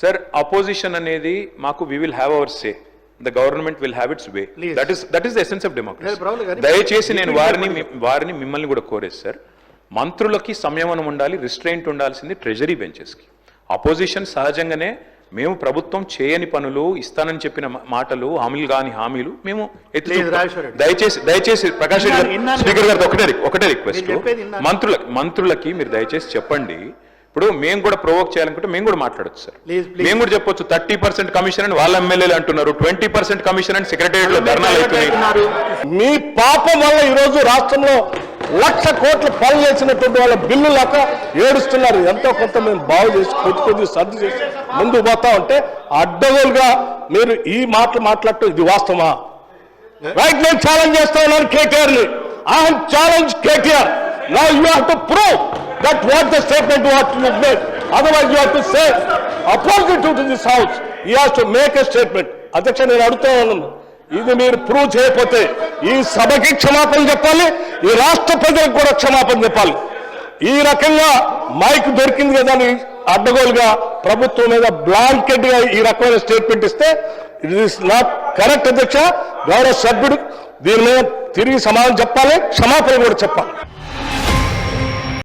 Sir opposition అనేది మాకు we will have our say, the government will have its way, that is the essence of democracy. దయచేసి నేను వారిని మిమ్మల్ని కూడా కోరేది సార్, మంత్రులకి సంయమనం ఉండాలి, రిస్ట్రెయింట్ ఉండాల్సింది ట్రెజరీ బెంచెస్కి. అపోజిషన్ సహజంగానే మేము ప్రభుత్వం చేయని పనులు, ఇస్తానని చెప్పిన మాటలు, హామీలు కాని హామీలు మేము దయచేసి ప్రకాష్ రెడ్డి స్పీకర్ గారితో ఒకటే రిక్వెస్ట్, మంత్రులకి మీరు దయచేసి చెప్పండి. ఇప్పుడు మేము కూడా ప్రొవోక్ చేయాలనుకుంటే మేము కూడా మాట్లాడచ్చు సార్, మేము కూడా చెప్పొచ్చు 30% కమిషన్ అని వాళ్ళ ఎమ్మెల్యేలు అంటున్నారు, 20% కమిషన్ అని సెక్రటేరియట్ లో ధర్నాలు అవుతున్నాయి. మీ పాపం వల్ల ఈరోజు రాష్ట్రంలో 1,00,000 కోట్ల పనులు చేసినటువంటి వాళ్ళ బిల్లు లేక ఏడుస్తున్నారు. ఎంతో కొంత మేము బాగు చేసి కొద్ది సర్ది చేసి ముందుకు పోతా ఉంటే అడ్డగోలుగా మీరు ఈ మాటలు మాట్లాడటం ఇది వాస్తవమా? రైట్, నేను ఛాలెంజ్ చేస్తా ఉన్నాను కేటీఆర్ ని. I have challenge KTR. Now you have to prove that what the statement what you made, otherwise you have to say opposite to this house. He has to make a statement. అధ్యక్ష, నేను అడుగుతా ఉన్నాను, ఇది మీరు prove చేయకపోతే ఈ సభకి క్షమాపణ చెప్పాలి, ఈ రాష్ట్ర ప్రజలకు కూడా క్షమాపణ చెప్పాలి. ఈ రకంగా మైక్ దొరికింది కదా అని అడ్డగోలుగా ప్రభుత్వం మీద బ్లాంకెట్ గా ఈ రకమైన స్టేట్మెంట్ ఇస్తే ఇట్ ఈస్ నాట్ కరెక్ట్. అధ్యక్ష, గౌరవ సభ్యుడు దీని మీద తిరిగి సమాధానం చెప్పాలి, క్షమాపణ కూడా చెప్పాలి.